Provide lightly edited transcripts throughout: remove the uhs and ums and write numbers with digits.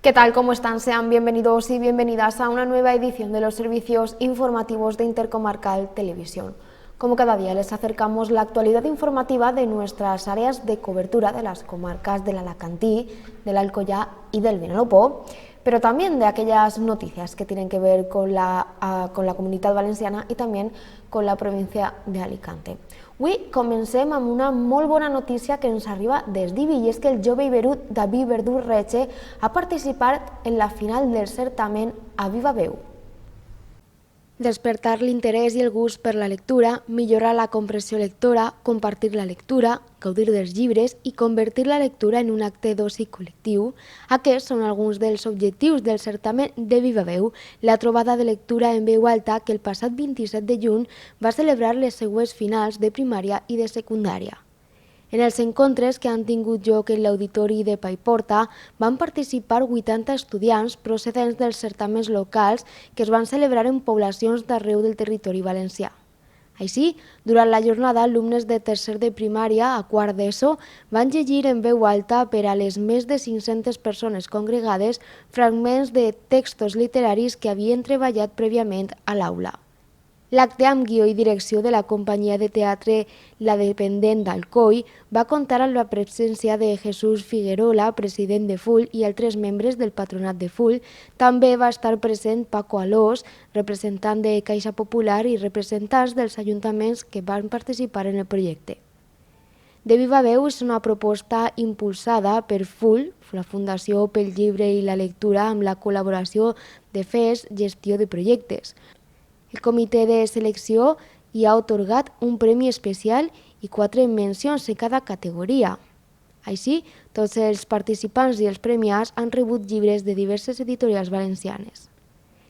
¿Qué tal? ¿Cómo están? Sean bienvenidos y bienvenidas a una nueva edición de los servicios informativos de Intercomarcal Televisión. Como cada día les acercamos la actualidad informativa de nuestras áreas de cobertura de las comarcas del Alacantí, del Alcoyá y del Vinalopó, pero también de aquellas noticias que tienen que ver con la Comunitat Valenciana y también con la provincia de Alicante. Avui comencem amb una molt bona notícia que ens arriba des d'Ibi, i és que el jove iberut David Verdú Reche ha participat en la final del certamen a viva veu. Despertar l'interès i el gust per la lectura, millorar la comprensió lectora, compartir la lectura, gaudir dels llibres i convertir la lectura en un acte d'oci col·lectiu. Aquests són alguns dels objectius del certamen de Viva Veu, la trobada de lectura en veu alta que el passat 27 de juny va celebrar les següents finals de primària i de secundària. En els encontres que han tingut lloc en l'auditori de Paiporta van participar 80 estudiants procedents dels certaments locals que es van celebrar en poblacions d'arreu del territori valencià. Així, durant la jornada, alumnes de tercer de primària a quart d'ESO van llegir en veu alta per a les més de 500 persones congregades fragments de textos literaris que havien treballat prèviament a l'aula. L'acte amb guió i direcció de la companyia de teatre La Dependent d'Alcoi va comptar amb la presència de Jesús Figuerola, president de FUL, i altres membres del patronat de FUL. També va estar present Paco Alós, representant de Caixa Popular, i representants dels ajuntaments que van participar en el projecte. De Viva Veu és una proposta impulsada per FUL, la Fundació pel Llibre i la Lectura, amb la col·laboració de FES, Gestió de Projectes. El comitè de selecció hi ha atorgat un premi especial i 4 mencions en cada categoria. Així, tots els participants i els premiats han rebut llibres de diverses editorials valencianes.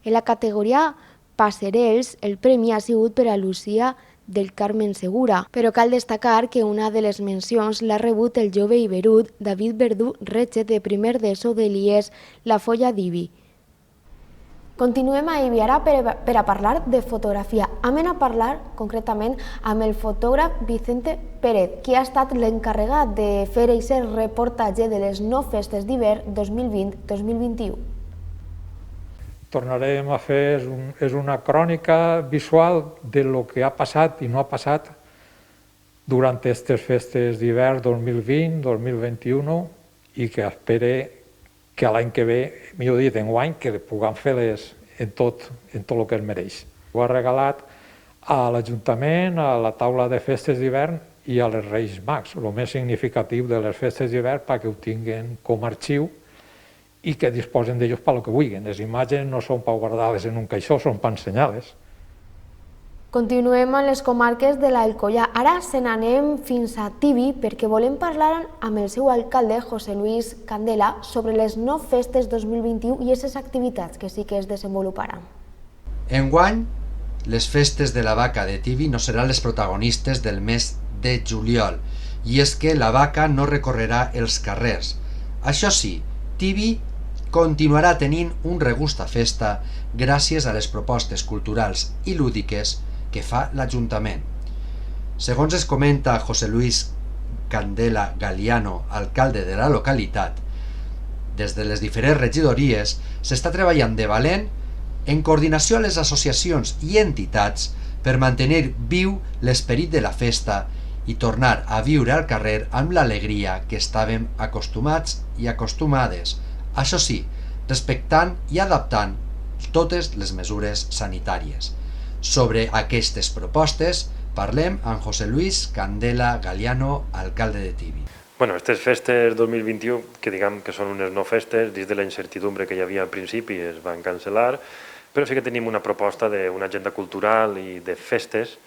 En la categoria Passerells, el premi ha sigut per a Lucía del Carmen Segura, però cal destacar que una de les mencions l'ha rebut el jove iberut David Verdú Reche, de primer d'ESO de l'IES La Folla d'Ibi. Continuem a Ibi ara per a parlar de fotografia. Anem a parlar concretament amb el fotògraf Vicente Pérez, qui ha estat l'encarregat de fer aquest reportatge de les 9 festes d'hivern 2020-2021. Tornarem a fer una crònica visual de lo que ha passat i no ha passat durant aquestes festes d'hivern 2020-2021 i que espere que l'any que ve, millor dit, enguany, que puguem fer-les en tot el que es mereix. Ho ha regalat a l'Ajuntament, a la taula de festes d'hivern i a les Reis Mags, el més significatiu de les festes d'hivern perquè ho tinguin com a arxiu i que disposen d'ells per lo que vulguin. Les imatges no són per guardar-les en un caixó, són per ensenyar-les. Continuem amb les comarques de l'Alcoyà. Ara se n'anem fins a Tibi perquè volem parlar amb el seu alcalde, José Luis Candela, sobre les 9 festes 2021 i aquestes activitats que sí que es desenvoluparan. Enguany, les festes de la vaca de Tibi no seran les protagonistes del mes de juliol, i és que la vaca no recorrerà els carrers. Això sí, Tibi continuarà tenint un regust a festa gràcies a les propostes culturals i lúdiques que fa l'Ajuntament. Segons es comenta José Luis Candela Galiano, alcalde de la localitat, des de les diferents regidories s'està treballant de valent en coordinació a les associacions i entitats per mantenir viu l'esperit de la festa i tornar a viure al carrer amb l'alegria que estàvem acostumats i acostumades, això sí, respectant i adaptant totes les mesures sanitàries. Sobre aquestes propostes parlem amb José Luis Candela Galiano, alcalde de Tibi. Aquestes festes 2021, que diguem que són unes no festes, dins de la incertidumbre que hi havia al principi, es van cancel·lar, però sí que tenim una proposta d'una agenda cultural i de festes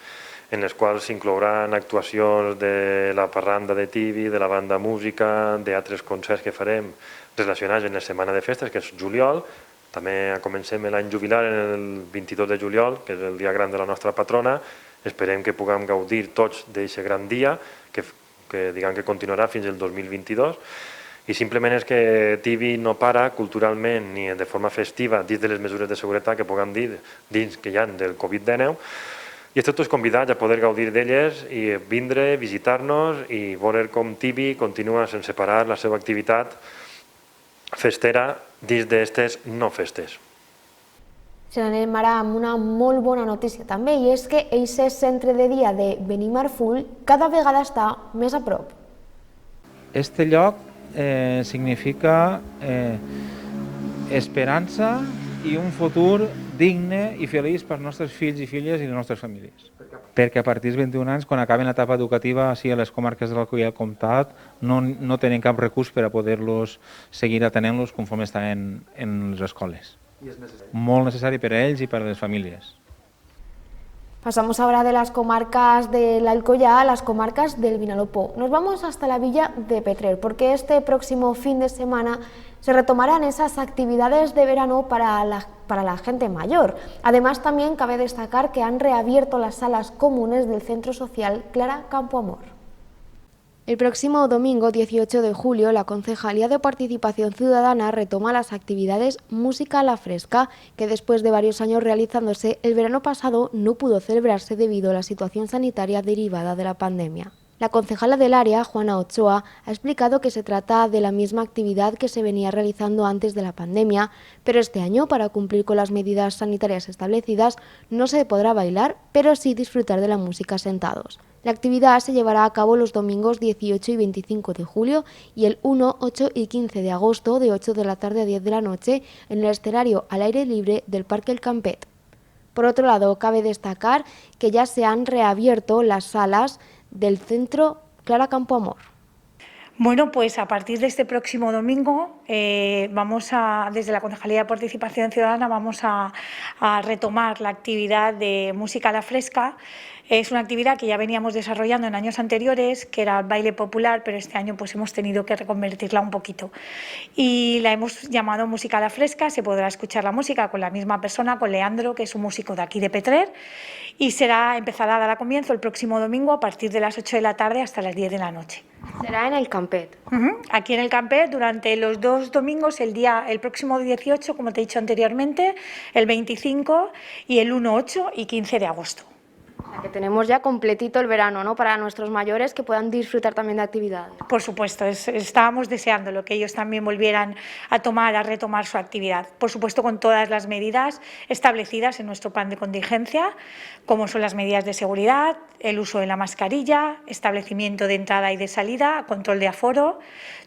en les quals s'inclouran actuacions de la parranda de Tibi, de la banda música, d'altres concerts que farem relacionats en la setmana de festes, que és juliol. També comencem l'any jubilar el 22 de juliol, que és el dia gran de la nostra patrona. Esperem que puguem gaudir tots d'aquest gran dia, que diguem que continuarà fins al 2022. I simplement és que Tibi no para culturalment ni de forma festiva dins de les mesures de seguretat que puguem dir dins que hi ha del Covid-19. I estem tots convidats a poder gaudir d'elles i vindre, visitar-nos i veure com Tibi continua sense parar la seva activitat festera dins d'aquestes no festes. Se n'anem ara amb una molt bona notícia també, i és que aquest centre de dia de Benimarfull cada vegada està més a prop. Este lloc significa esperança i un futur digne i feliç per als nostres fills i filles i les nostres famílies. Perquè a partir dels 21 anys, quan acaben l'etapa educativa, així a les comarques de l'Alcoi i el Comtat, no tenen cap recurs per a poder-los seguir atenent-los conforme estan en les escoles. Molt necessari per a ells i per a les famílies. Pasamos ahora de las comarcas del Alcoyá a las comarcas del Vinalopó. Nos vamos hasta la villa de Petrer, porque este próximo fin de semana se retomarán esas actividades de verano para la gente mayor. Además, también cabe destacar que han reabierto las salas comunes del Centro Social Clara Campoamor. El próximo domingo 18 de julio, la Concejalía de Participación Ciudadana retoma las actividades Música a la Fresca, que después de varios años realizándose, el verano pasado no pudo celebrarse debido a la situación sanitaria derivada de la pandemia. La concejala del área, Juana Ochoa, ha explicado que se trata de la misma actividad que se venía realizando antes de la pandemia, pero este año, para cumplir con las medidas sanitarias establecidas, no se podrá bailar, pero sí disfrutar de la música sentados. La actividad se llevará a cabo los domingos 18 y 25 de julio y el 1, 8 y 15 de agosto de 8 de la tarde a 10 de la noche en el escenario al aire libre del Parque El Campet. Por otro lado, cabe destacar que ya se han reabierto las salas del Centro Clara Campoamor. Bueno, pues a partir de este próximo domingo desde la Concejalía de Participación Ciudadana vamos a retomar la actividad de Música a la Fresca. Es una actividad que ya veníamos desarrollando en años anteriores, que era el baile popular, pero este año pues hemos tenido que reconvertirla un poquito. Y la hemos llamado Música a la Fresca. Se podrá escuchar la música con la misma persona, con Leandro, que es un músico de aquí de Petrer, y empezará a dar comienzo el próximo domingo a partir de las 8 de la tarde hasta las 10 de la noche. Será en el Campet. Aquí en el Campet durante los 2 domingos, el próximo 18, como te he dicho anteriormente, el 25 y el 1, 8 y 15 de agosto. O sea, que tenemos ya completito el verano, ¿no? Para nuestros mayores que puedan disfrutar también de actividades. Por supuesto, estábamos deseando que ellos también volvieran a retomar su actividad. Por supuesto, con todas las medidas establecidas en nuestro plan de contingencia, como son las medidas de seguridad, el uso de la mascarilla, establecimiento de entrada y de salida, control de aforo,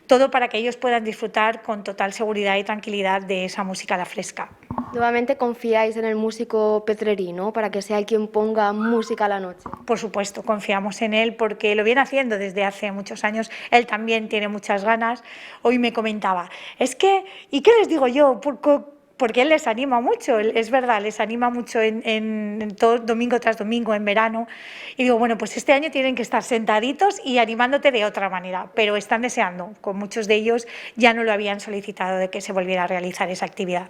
todo para que ellos puedan disfrutar con total seguridad y tranquilidad de esa música a la fresca. Nuevamente confiáis en el músico petrerí, ¿no? Para que sea quien ponga música a la noche. Por supuesto, confiamos en él porque lo viene haciendo desde hace muchos años. Él también tiene muchas ganas. Hoy me comentaba, ¿y qué les digo yo? Porque él les anima mucho, es verdad, les anima mucho en todo domingo tras domingo, en verano. Y digo, bueno, pues este año tienen que estar sentaditos y animándote de otra manera, pero están deseando, con muchos de ellos ya no lo habían solicitado de que se volviera a realizar esa actividad.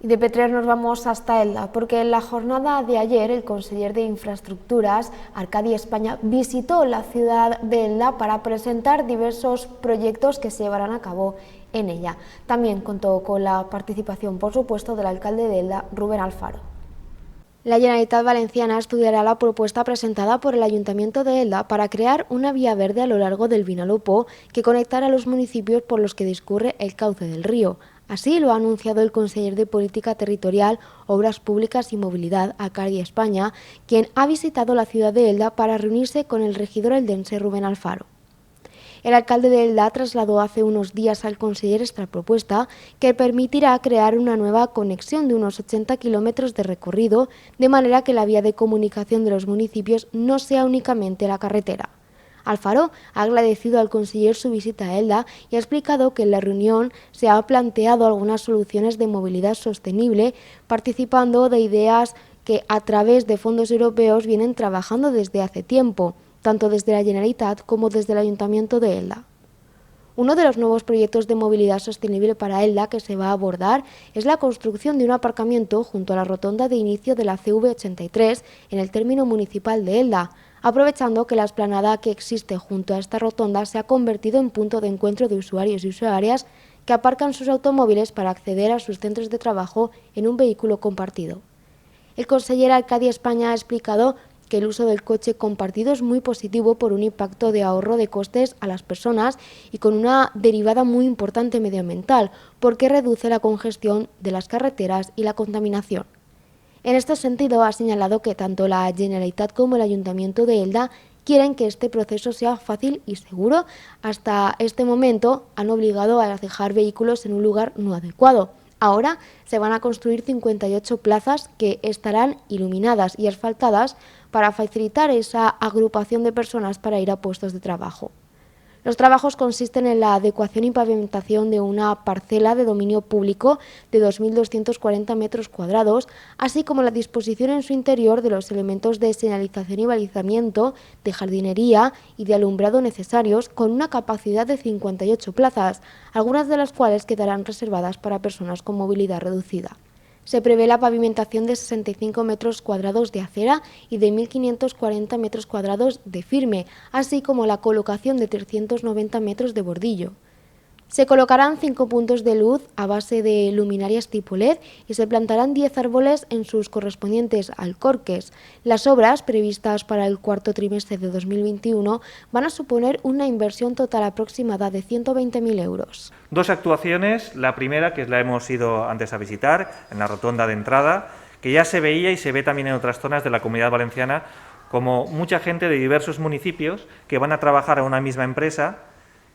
Y de Petrer nos vamos hasta Elda, porque en la jornada de ayer el conseller de Infraestructuras, Arcadi España, visitó la ciudad de Elda para presentar diversos proyectos que se llevarán a cabo en ella. También contó con la participación, por supuesto, del alcalde de Elda, Rubén Alfaro. La Generalitat Valenciana estudiará la propuesta presentada por el Ayuntamiento de Elda para crear una vía verde a lo largo del Vinalopó que conectará a los municipios por los que discurre el cauce del río. Así lo ha anunciado el conseller de Política Territorial, Obras Públicas y Movilidad, Arcadi España, quien ha visitado la ciudad de Elda para reunirse con el regidor eldense Rubén Alfaro. El alcalde de Elda trasladó hace unos días al conseller esta propuesta que permitirá crear una nueva conexión de unos 80 kilómetros de recorrido, de manera que la vía de comunicación de los municipios no sea únicamente la carretera. Alfaro ha agradecido al conseller su visita a Elda y ha explicado que en la reunión se han planteado algunas soluciones de movilidad sostenible, participando de ideas que a través de fondos europeos vienen trabajando desde hace tiempo, tanto desde la Generalitat como desde el Ayuntamiento de Elda. Uno de los nuevos proyectos de movilidad sostenible para Elda que se va a abordar es la construcción de un aparcamiento junto a la rotonda de inicio de la CV83 en el término municipal de Elda, aprovechando que la explanada que existe junto a esta rotonda se ha convertido en punto de encuentro de usuarios y usuarias que aparcan sus automóviles para acceder a sus centros de trabajo en un vehículo compartido. El conseller Arcadi España ha explicado que el uso del coche compartido es muy positivo por un impacto de ahorro de costes a las personas y con una derivada muy importante medioambiental, porque reduce la congestión de las carreteras y la contaminación. En este sentido, ha señalado que tanto la Generalitat como el Ayuntamiento de Elda quieren que este proceso sea fácil y seguro. Hasta este momento han obligado a dejar vehículos en un lugar no adecuado. Ahora se van a construir 58 plazas que estarán iluminadas y asfaltadas para facilitar esa agrupación de personas para ir a puestos de trabajo. Los trabajos consisten en la adecuación y pavimentación de una parcela de dominio público de 2.240 metros cuadrados, así como la disposición en su interior de los elementos de señalización y balizamiento, de jardinería y de alumbrado necesarios, con una capacidad de 58 plazas, algunas de las cuales quedarán reservadas para personas con movilidad reducida. Se prevé la pavimentación de 65 metros cuadrados de acera y de 1.540 metros cuadrados de firme, así como la colocación de 390 metros de bordillo. Se colocarán 5 puntos de luz a base de luminarias tipo LED y se plantarán 10 árboles en sus correspondientes alcorques. Las obras, previstas para el cuarto trimestre de 2021, van a suponer una inversión total aproximada de 120.000 euros. Dos actuaciones, la primera, que la hemos ido antes a visitar, en la rotonda de entrada, que ya se veía y se ve también en otras zonas de la Comunidad Valenciana, como mucha gente de diversos municipios que van a trabajar a una misma empresa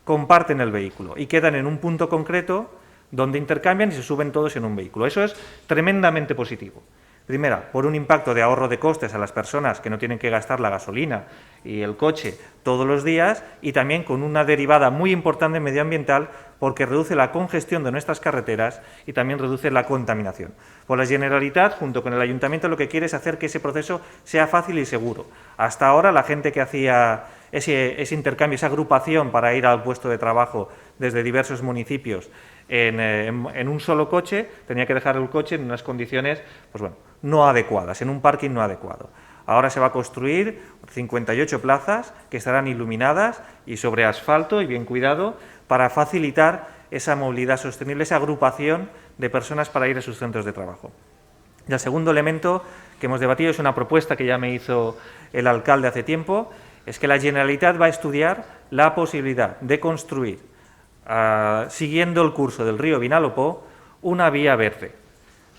comparten el vehículo y quedan en un punto concreto donde intercambian y se suben todos en un vehículo. Eso es tremendamente positivo. Primera, por un impacto de ahorro de costes a las personas que no tienen que gastar la gasolina y el coche todos los días, y también con una derivada muy importante medioambiental porque reduce la congestión de nuestras carreteras y también reduce la contaminación. Por la Generalitat, junto con el Ayuntamiento, lo que quiere es hacer que ese proceso sea fácil y seguro. Hasta ahora, la gente que hacía ese intercambio, esa agrupación para ir al puesto de trabajo desde diversos municipios en un solo coche, tenía que dejar el coche en unas condiciones no adecuadas, en un parking no adecuado. Ahora se va a construir 58 plazas que estarán iluminadas y sobre asfalto y bien cuidado para facilitar esa movilidad sostenible, esa agrupación de personas para ir a sus centros de trabajo. Y el segundo elemento que hemos debatido es una propuesta que ya me hizo el alcalde hace tiempo, es que la Generalitat va a estudiar la posibilidad de construir, siguiendo el curso del río Vinalopó, una vía verde,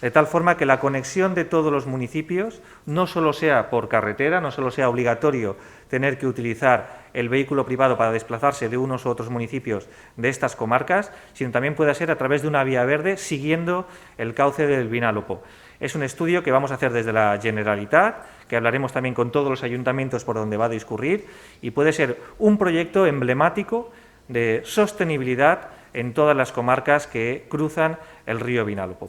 de tal forma que la conexión de todos los municipios no solo sea por carretera, no solo sea obligatorio tener que utilizar el vehículo privado para desplazarse de unos u otros municipios de estas comarcas, sino también pueda ser a través de una vía verde siguiendo el cauce del Vinalopó. Es un estudio que vamos a hacer desde la Generalitat, que hablaremos también con todos los ayuntamientos por donde va a discurrir, y puede ser un proyecto emblemático de sostenibilidad en todas las comarcas que cruzan el río Vinalopó.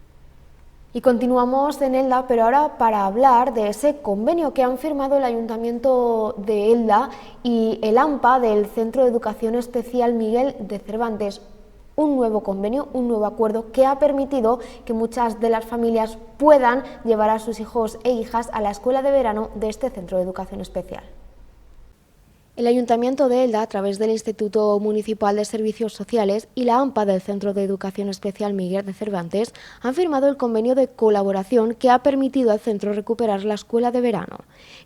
Y continuamos en Elda, pero ahora para hablar de ese convenio que han firmado el Ayuntamiento de Elda y el AMPA del Centro de Educación Especial Miguel de Cervantes. Un nuevo convenio, un nuevo acuerdo que ha permitido que muchas de las familias puedan llevar a sus hijos e hijas a la escuela de verano de este Centro de Educación Especial. El Ayuntamiento de Elda, a través del Instituto Municipal de Servicios Sociales y la AMPA del Centro de Educación Especial Miguel de Cervantes, han firmado el convenio de colaboración que ha permitido al centro recuperar la escuela de verano.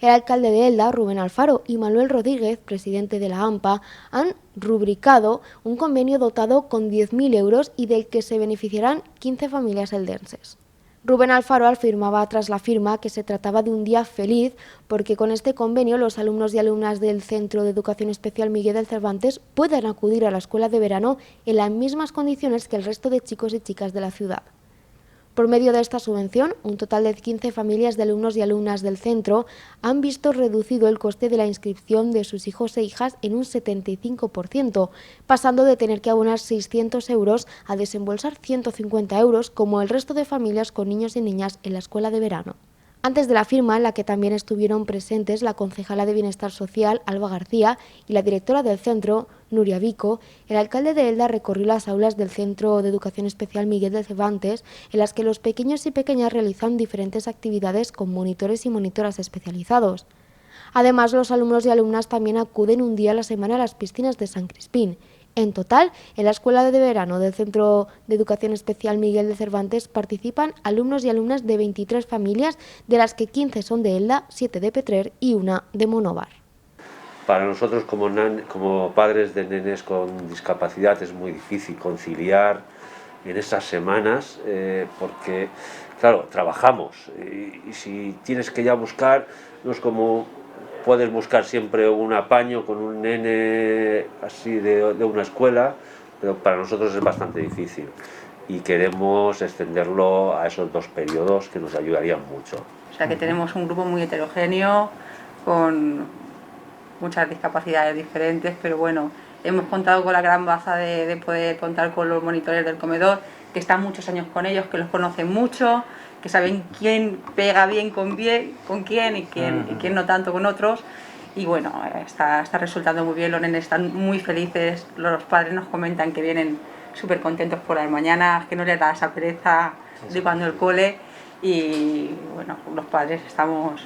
El alcalde de Elda, Rubén Alfaro, y Manuel Rodríguez, presidente de la AMPA, han rubricado un convenio dotado con 10.000 euros y del que se beneficiarán 15 familias eldenses. Rubén Alfaro afirmaba tras la firma que se trataba de un día feliz porque con este convenio los alumnos y alumnas del Centro de Educación Especial Miguel de Cervantes pueden acudir a la escuela de verano en las mismas condiciones que el resto de chicos y chicas de la ciudad. Por medio de esta subvención, un total de 15 familias de alumnos y alumnas del centro han visto reducido el coste de la inscripción de sus hijos e hijas en un 75%, pasando de tener que abonar 600 euros a desembolsar 150 euros como el resto de familias con niños y niñas en la escuela de verano. Antes de la firma, en la que también estuvieron presentes la concejala de Bienestar Social, Alba García, y la directora del centro, Nuria Vico, el alcalde de Elda recorrió las aulas del Centro de Educación Especial Miguel de Cervantes, en las que los pequeños y pequeñas realizan diferentes actividades con monitores y monitoras especializados. Además, los alumnos y alumnas también acuden un día a la semana a las piscinas de San Crispín. En total, en la Escuela de Verano del Centro de Educación Especial Miguel de Cervantes participan alumnos y alumnas de 23 familias, de las que 15 son de Elda, 7 de Petrer y 1 de Monóvar. Para nosotros como padres de nenes con discapacidad es muy difícil conciliar en esas semanas porque, claro, trabajamos y si tienes que ya buscar, no es como puedes buscar siempre un apaño con un nene así de una escuela, pero para nosotros es bastante difícil y queremos extenderlo a esos 2 periodos que nos ayudarían mucho. O sea que tenemos un grupo muy heterogéneo con muchas discapacidades diferentes, pero bueno, hemos contado con la gran baza de poder contar con los monitores del comedor, que están muchos años con ellos, que los conocen mucho, que saben quién pega bien con quién y quién no tanto con otros. Y bueno, está resultando muy bien, los nenes están muy felices, los padres nos comentan que vienen súper contentos por las mañanas, que no les da esa pereza de cuando el cole. Y bueno, los padres estamos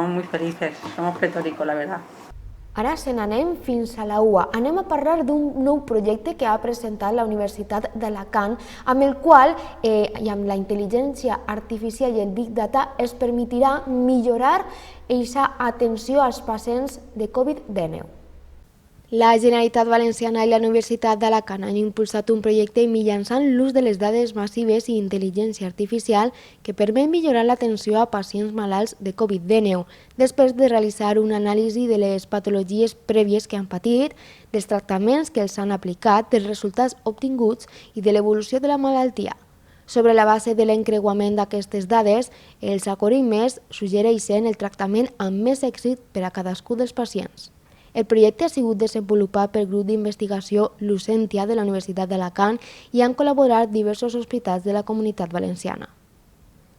muy felices, somos pletóricos, la verdad. Ara se n'anem fins a la UA. Anem a parlar d'un nou projecte que ha presentat la Universitat d'Alacant, amb el qual i amb la intel·ligència artificial i el Big Data es permetirà millorar aquesta atenció als pacients de Covid-19. La Generalitat Valenciana i la Universitat d'Alacant han impulsat un projecte mitjançant l'ús de les dades massives i intel·ligència artificial que permet millorar l'atenció a pacients malalts de Covid-19, després de realitzar una anàlisi de les patologies prèvies que han patit, dels tractaments que els han aplicat, dels resultats obtinguts i de l'evolució de la malaltia. Sobre la base de l'encreuament d'aquestes dades, els algoritmes suggereixen el tractament amb més èxit per a cadascun dels pacients. El projecte ha sigut desenvolupat pel grup d'investigació Lucentia de la Universitat d'Alacant i han col·laborat diversos hospitals de la Comunitat Valenciana.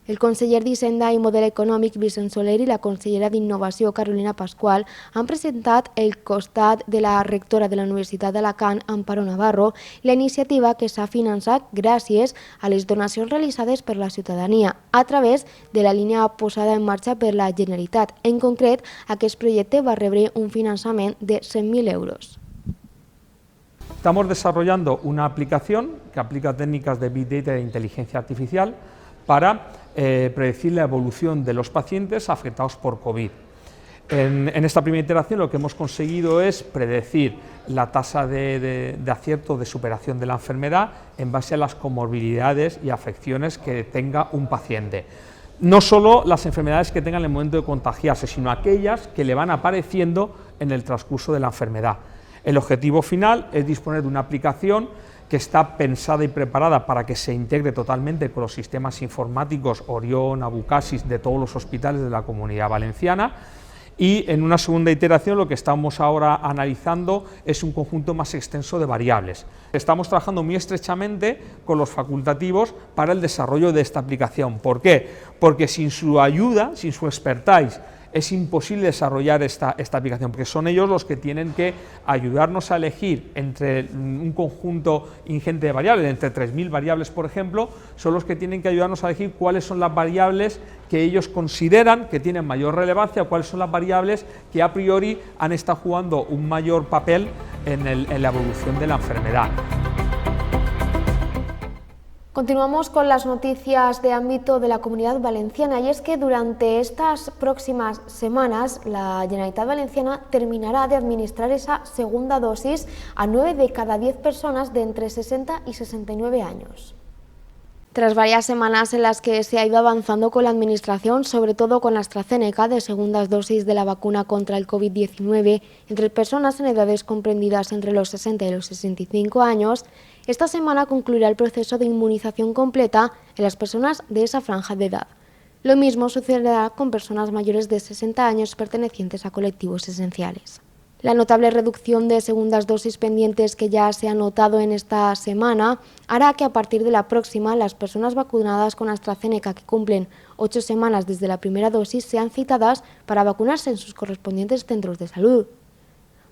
El conseller d'Hisenda i Model Econòmic Vicent Soler i la consellera d'Innovació Carolina Pasqual han presentat al costat de la rectora de la Universitat d'Alacant, Amparo Navarro, la iniciativa que s'ha finançat gràcies a les donacions realitzades per la ciutadania a través de la línia posada en marxa per la Generalitat. En concret, aquest projecte va rebre un finançament de 100.000 euros. Estamos desarrollando una aplicación que aplica técnicas de Big Data e inteligencia artificial para predecir la evolución de los pacientes afectados por COVID. En esta primera iteración lo que hemos conseguido es predecir la tasa de acierto de superación de la enfermedad en base a las comorbilidades y afecciones que tenga un paciente. No solo las enfermedades que tengan en el momento de contagiarse, sino aquellas que le van apareciendo en el transcurso de la enfermedad. El objetivo final es disponer de una aplicación que está pensada y preparada para que se integre totalmente con los sistemas informáticos Orión, Abucasis de todos los hospitales de la Comunidad Valenciana, y en una segunda iteración lo que estamos ahora analizando es un conjunto más extenso de variables. Estamos trabajando muy estrechamente con los facultativos para el desarrollo de esta aplicación. ¿Por qué? Porque sin su ayuda, sin su expertise, es imposible desarrollar esta aplicación, porque son ellos los que tienen que ayudarnos a elegir entre un conjunto ingente de variables, entre 3.000 variables, por ejemplo, son los que tienen que ayudarnos a elegir cuáles son las variables que ellos consideran que tienen mayor relevancia, cuáles son las variables que a priori han estado jugando un mayor papel en la evolución de la enfermedad. Continuamos con las noticias de ámbito de la Comunidad Valenciana, y es que durante estas próximas semanas la Generalitat Valenciana terminará de administrar esa segunda dosis a 9 de cada 10 personas de entre 60 y 69 años. Tras varias semanas en las que se ha ido avanzando con la administración, sobre todo con la AstraZeneca, de segundas dosis de la vacuna contra el COVID-19 entre personas en edades comprendidas entre los 60 y los 65 años, esta semana concluirá el proceso de inmunización completa en las personas de esa franja de edad. Lo mismo sucederá con personas mayores de 60 años pertenecientes a colectivos esenciales. La notable reducción de segundas dosis pendientes que ya se ha notado en esta semana hará que a partir de la próxima las personas vacunadas con AstraZeneca que cumplen 8 semanas desde la primera dosis sean citadas para vacunarse en sus correspondientes centros de salud.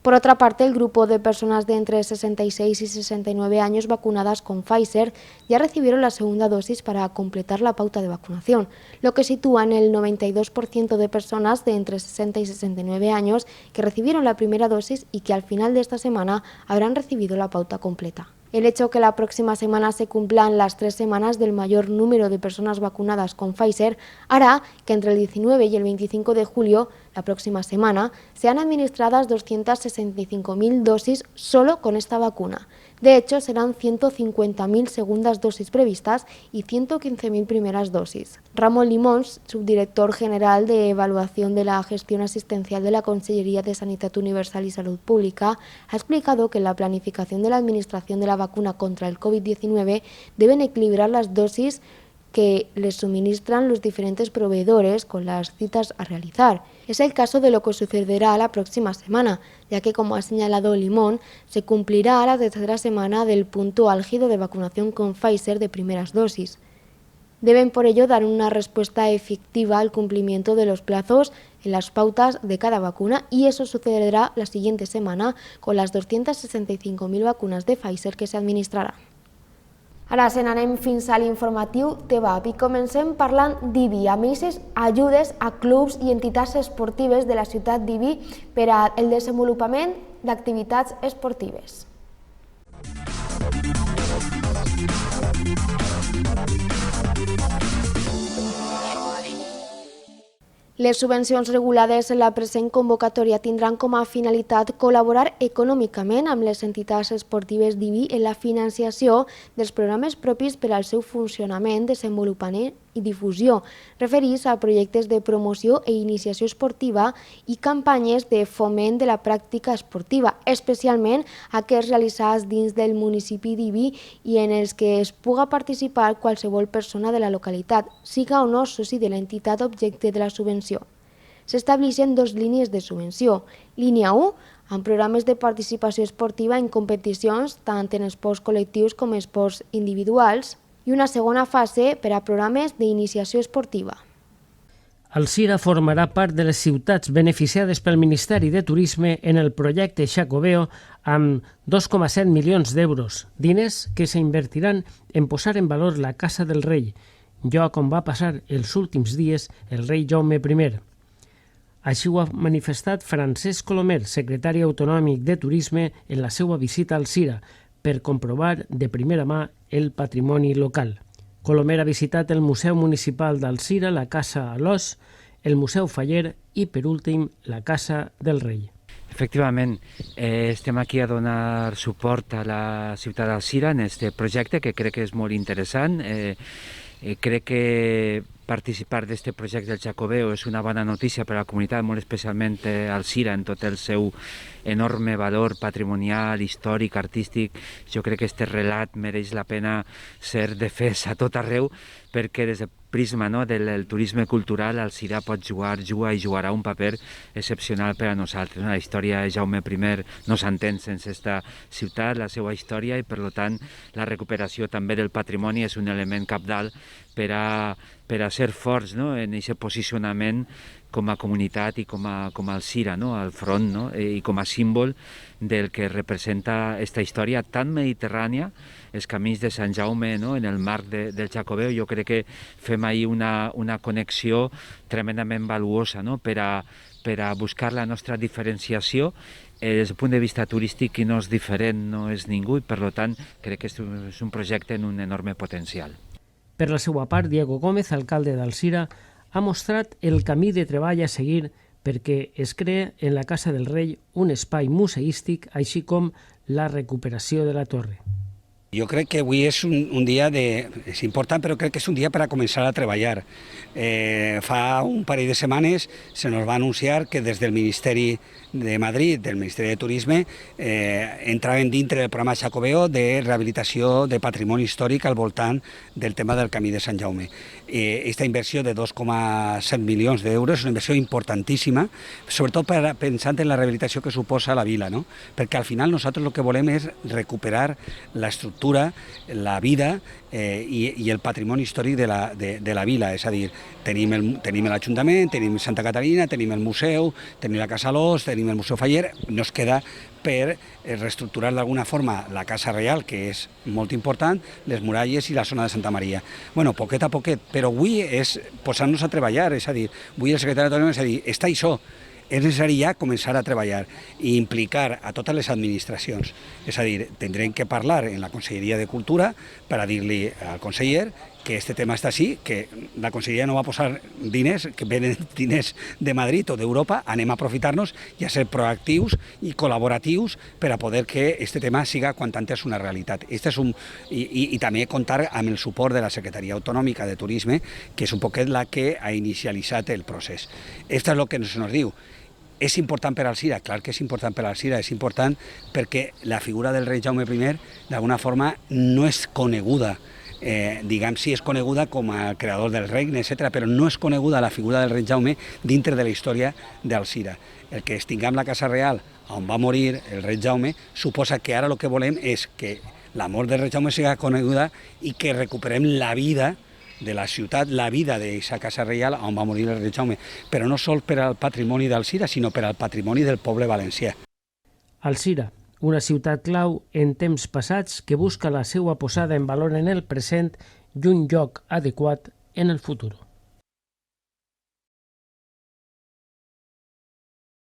Por otra parte, el grupo de personas de entre 66 y 69 años vacunadas con Pfizer ya recibieron la segunda dosis para completar la pauta de vacunación, lo que sitúa en el 92% de personas de entre 60 y 69 años que recibieron la primera dosis y que al final de esta semana habrán recibido la pauta completa. El hecho que la próxima semana se cumplan las 3 semanas del mayor número de personas vacunadas con Pfizer hará que entre el 19 y el 25 de julio, la próxima semana, sean administradas 265.000 dosis solo con esta vacuna. De hecho, serán 150.000 segundas dosis previstas y 115.000 primeras dosis. Ramón Limons, subdirector general de Evaluación de la Gestión Asistencial de la Consellería de Sanidad Universal y Salud Pública, ha explicado que en la planificación de la administración de la vacuna contra el COVID-19 deben equilibrar las dosis que les suministran los diferentes proveedores con las citas a realizar. Es el caso de lo que sucederá la próxima semana, ya que, como ha señalado Limón, se cumplirá la tercera semana del punto álgido de vacunación con Pfizer de primeras dosis. Deben por ello dar una respuesta efectiva al cumplimiento de los plazos en las pautas de cada vacuna y eso sucederá la siguiente semana con las 265.000 vacunas de Pfizer que se administrarán. Ara anem fins a l'informatiu TVAP i comencem parlant d'IBI, amb aquestes ajudes a clubs i entitats esportives de la ciutat d'IBI per al desenvolupament d'activitats esportives. Les subvencions regulades en la present convocatòria tindran com a finalitat col·laborar econòmicament amb les entitats esportives d'IBI en la financiació dels programes propis per al seu funcionament, desenvolupament i difusió, referits a projectes de promoció i iniciació esportiva i campanyes de foment de la pràctica esportiva, especialment aquells realitzats dins del municipi d'IBI i en els que es puga participar qualsevol persona de la localitat, siga o no soci de l'entitat objecte de la subvenció. S'estableixen 2 línies de subvenció. Línia 1, amb programes de participació esportiva en competicions tant en esports col·lectius com esports individuals, i una segona fase per a programes d'iniciació esportiva. Alzira formarà part de les ciutats beneficiades pel Ministeri de Turisme en el projecte Xacobeo amb 2,7 milions d'euros, diners que s'invertiran en posar en valor la Casa del Rei, lloc on va passar els últims dies el rei Jaume I. Així ho ha manifestat Francesc Colomer, secretari autonòmic de Turisme, en la seva visita a Alzira, per comprovar de primera mà el patrimoni local. Colomer ha visitat el Museu Municipal d'Alzira, la Casa Alòs, el Museu Faller i, per últim, la Casa del Rei. Efectivament, estem aquí a donar suport a la ciutat d'Alzira en aquest projecte que crec que és molt interessant. Crec que participar d'aquest projecte del Xacobeo és una bona notícia per a la comunitat, molt especialment Alzira en tot el seu enorme valor patrimonial, històric, artístic. Jo crec que aquest relat mereix la pena ser defès a tot arreu perquè des del prisma del turisme cultural Alzira pot juga i jugarà un paper excepcional per a nosaltres. La història de Jaume I no s'entén sense aquesta ciutat, la seva història, i per tant la recuperació també del patrimoni és un element cabdal per a ser forts en aquest posicionament com a comunitat i com a Alzira, al front, i com a símbol del que representa aquesta història tan mediterrània, els camins de Sant Jaume en el marc del Xacobeo. Jo crec que fem ahir una connexió tremendament valuosa per a buscar la nostra diferenciació. Des del punt de vista turístic, qui no és diferent no és ningú, i per tant crec que és un projecte amb un enorme potencial. Per la seva part, Diego Gómez, alcalde d'Alzira, ha mostrat el camí de treball a seguir perquè es crea en la Casa del Rei un espai museístic, així com la recuperació de la torre. Jo crec que avui és un dia és important, però crec que és un dia per a començar a treballar. Fa un parell de setmanes se nos va anunciar que des del Ministeri de Madrid, del Ministeri de Turisme, entraven dintre del programa Xacobeo de rehabilitació de patrimoni històric al voltant del tema del Camí de Sant Jaume. Aquesta inversió de 2,7 milions d'euros és una inversió importantíssima, sobretot pensant en la rehabilitació que suposa la vila, perquè al final nosaltres el que volem és recuperar l'estructura cultura, la vida i el patrimoni històric de la vila. És a dir, tenim l'Ajuntament, tenim Santa Caterina, tenim el museu, tenim la Casa Alòs, tenim el Museu Faller. Nos queda per reestructurar d'alguna forma la Casa Reial, que és molt important, les muralles i la zona de Santa Maria. Bueno, poquet a poquet, però avui és posar-nos a treballar, és a dir, avui el secretari de Turisme és a dir, està això, és necessari ja començar a treballar i implicar a totes les administracions. És a dir, tindrem que parlar en la Conselleria de Cultura per a dir-li al conseller que este tema està així, que la Conselleria no va posar diners, que venen diners de Madrid o d'Europa, anem a aprofitar-nos i a ser proactius i col·laboratius per a poder que este tema siga quant antes una realitat. I també comptar amb el suport de la Secretaria Autonòmica de Turisme, que és un poquet la que ha inicialitzat el procés. Esto és el que se'ns diu. És important per Alzira? Clar que és important per Alzira, és important perquè la figura del rei Jaume I d'alguna forma no és coneguda, diguem si és coneguda com a creador del regne, etc., però no és coneguda la figura del rei Jaume dintre de la història d'Alzira. El que tinguem la Casa Real on va morir el rei Jaume suposa que ara el que volem és que la mort del rei Jaume sigui coneguda i que recuperem la vida de la ciutat, la vida d'aquesta Casa Reial on va morir el rei Jaume, però no sols per al patrimoni d'Alzira, sinó per al patrimoni del poble valencià. Alzira, una ciutat clau en temps passats que busca la seva posada en valor en el present i un lloc adequat en el futur.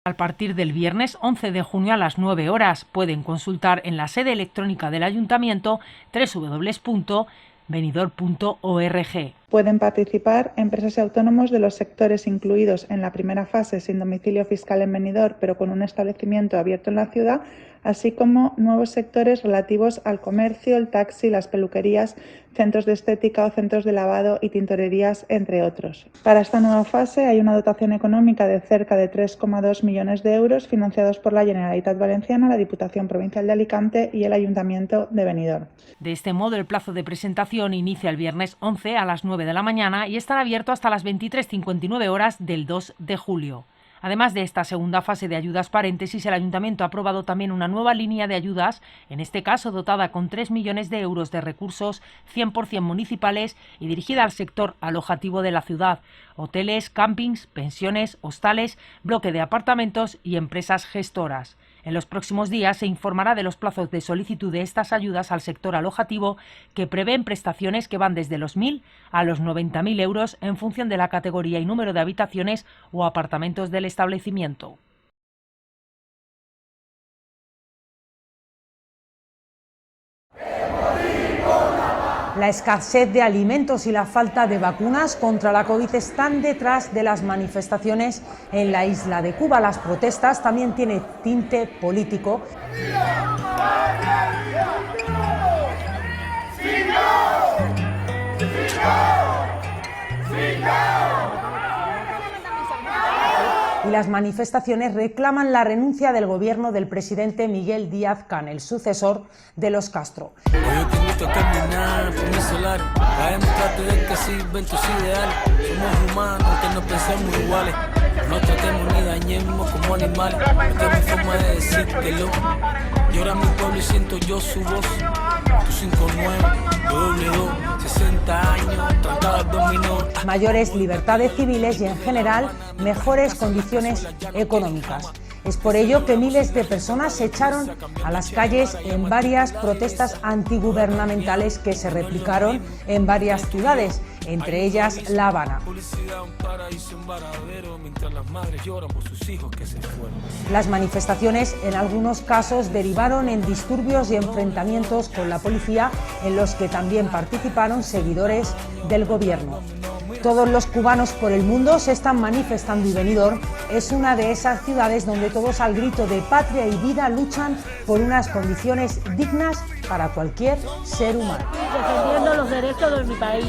A partir del viernes 11 de junio a las 9 horas pueden consultar en la sede electrónica del Ayuntamiento www.benidorm.org. Pueden participar empresas y autónomos de los sectores incluidos en la primera fase sin domicilio fiscal en Benidorm, pero con un establecimiento abierto en la ciudad, así como nuevos sectores relativos al comercio, el taxi, las peluquerías, centros de estética o centros de lavado y tintorerías, entre otros. Para esta nueva fase hay una dotación económica de cerca de 3,2 millones de euros financiados por la Generalitat Valenciana, la Diputación Provincial de Alicante y el Ayuntamiento de Benidorm. De este modo, el plazo de presentación inicia el viernes 11 a las 9 de la mañana y estará abierto hasta las 23:59 horas del 2 de julio. Además de esta segunda fase de ayudas paréntesis, el Ayuntamiento ha aprobado también una nueva línea de ayudas, en este caso dotada con 3 millones de euros de recursos 100% municipales y dirigida al sector alojativo de la ciudad: hoteles, campings, pensiones, hostales, bloque de apartamentos y empresas gestoras. En los próximos días se informará de los plazos de solicitud de estas ayudas al sector alojativo, que prevén prestaciones que van desde los 1.000 a los 90.000 euros en función de la categoría y número de habitaciones o apartamentos del establecimiento. La escasez de alimentos y la falta de vacunas contra la COVID están detrás de las manifestaciones en la isla de Cuba. Las protestas también tienen tinte político. Y las manifestaciones reclaman la renuncia del gobierno del presidente Miguel Díaz-Canel, el sucesor de los Castro. Caminar por mi solar, para demostrarte de que sirven tus ideales. Somos humanos, que no pensemos iguales. No tratemos ni dañemos como animales. Esta es mi forma de decírtelo. Llora mi pueblo y siento yo su voz. Tu 59, W2, 60 años, tratado de dominó. Mayores libertades civiles y, en general, mejores condiciones económicas. Es por ello que miles de personas se echaron a las calles en varias protestas antigubernamentales que se replicaron en varias ciudades, entre ellas La Habana. Las manifestaciones en algunos casos derivaron en disturbios y enfrentamientos con la policía, en los que también participaron seguidores del gobierno. Todos los cubanos por el mundo se están manifestando y Benidorm es una de esas ciudades donde todos al grito de patria y vida luchan por unas condiciones dignas para cualquier ser humano. Defendiendo los derechos de mi país,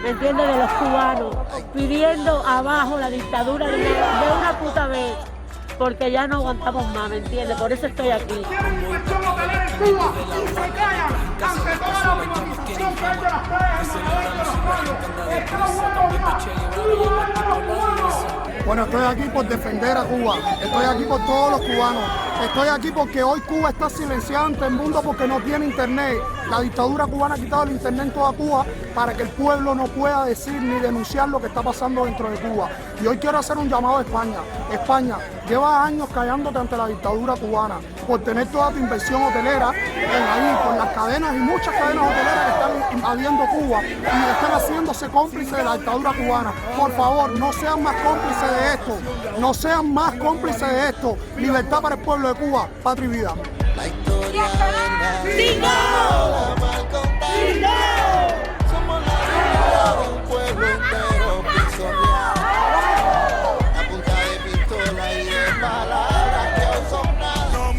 ¿me entiendes?, de los cubanos, pidiendo abajo la dictadura de una puta vez, porque ya no aguantamos más, ¿me entiendes? Por eso estoy aquí. Bueno, estoy aquí por defender a Cuba, estoy aquí por todos los cubanos, estoy aquí porque hoy Cuba está silenciada ante el mundo porque no tiene internet. La dictadura cubana ha quitado el internet en toda Cuba para que el pueblo no pueda decir ni denunciar lo que está pasando dentro de Cuba. Y hoy quiero hacer un llamado a España. España, lleva años callándote ante la dictadura cubana por tener toda tu inversión hotelera ahí, con las cadenas y muchas cadenas hoteleras que están invadiendo Cuba y están haciéndose cómplices de la dictadura cubana. Por favor, no sean más cómplices de esto, no sean más cómplices de esto. Libertad para el pueblo de Cuba, patria y vida. La historia venga, somos la vida de un pueblo entero pisoteado, a punta de pistola y de palabras que hoy son nada. No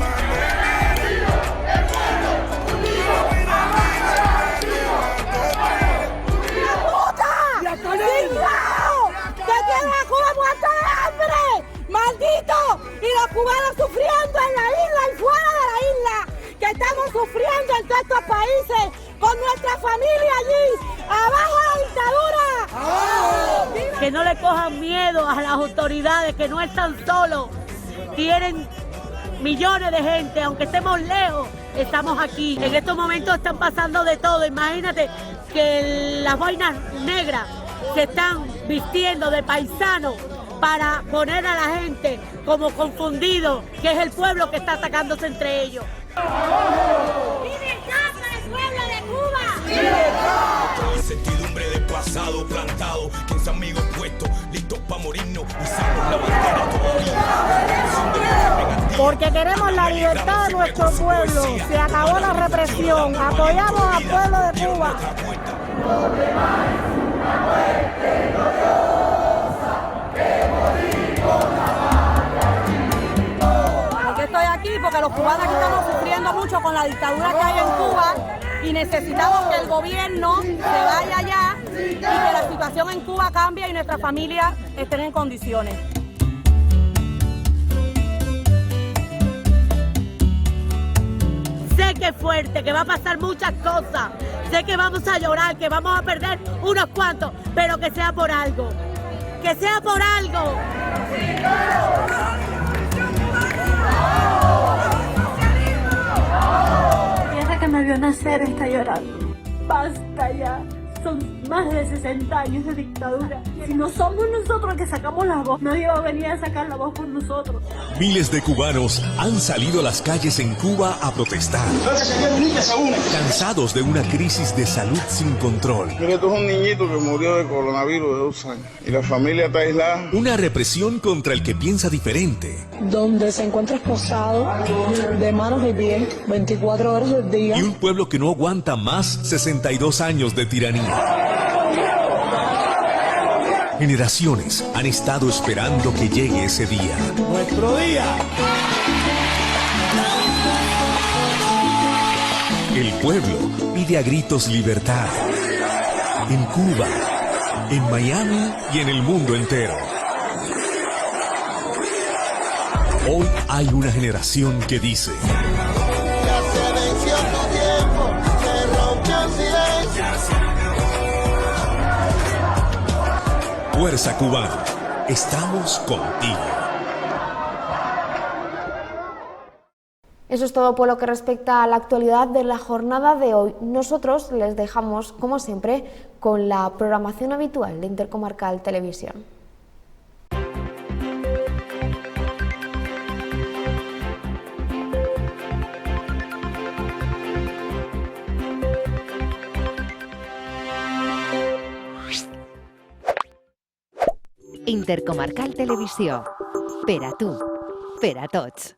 ¡que tiene a Cuba muerta de hambre! ¡Maldito! Y los cubanos sufriendo en la isla y fuera de la isla, que estamos sufriendo en todos estos países, con nuestra familia allí, ¡abajo la dictadura! Que no le cojan miedo a las autoridades, que no están solos, tienen millones de gente, aunque estemos lejos, estamos aquí. En estos momentos están pasando de todo, imagínate que las boinas negras se están vistiendo de paisanos para poner a la gente como confundido, que es el pueblo que está atacándose entre ellos. ¡Libertad para el pueblo de Cuba! ¡Libertad! Incertidumbre del pasado plantado, 15 amigos puestos, listos para morirnos, izamos la bandera todavía. Porque queremos la libertad de nuestro pueblo. Se acabó la represión. Apoyamos al pueblo de Cuba. Porque estoy aquí porque los cubanos estamos sufriendo mucho con la dictadura que hay en Cuba y necesitamos que el gobierno se vaya allá y que la situación en Cuba cambie y nuestras familias estén en condiciones. Sé que es fuerte, que va a pasar muchas cosas, sé que vamos a llorar, que vamos a perder unos cuantos, pero que sea por algo, que sea por algo. La tierra que me vio nacer está llorando. Basta ya. Son más de 60 años de dictadura. Si no somos nosotros los que sacamos la voz, nadie va a venir a sacar la voz por nosotros. Miles de cubanos han salido a las calles en Cuba a protestar. Cansados de una crisis de salud sin control. Mira, esto es un niñito que murió de coronavirus de 2 años. Y la familia está aislada. Una represión contra el que piensa diferente. Donde se encuentra esposado, de manos y pies, 24 horas del día. Y un pueblo que no aguanta más 62 años de tiranía. Generaciones han estado esperando que llegue ese día. ¡Nuestro día! El pueblo pide a gritos libertad. En Cuba, en Miami y en el mundo entero. Hoy hay una generación que dice: Ya se venció tu tiempo, se rompió el silencio. Fuerza Cubana, estamos contigo. Eso es todo por lo que respecta a la actualidad de la jornada de hoy. Nosotros les dejamos, como siempre, con la programación habitual de Intercomarcal Televisión. Intercomarcal Televisió. Per a tu, per a tots.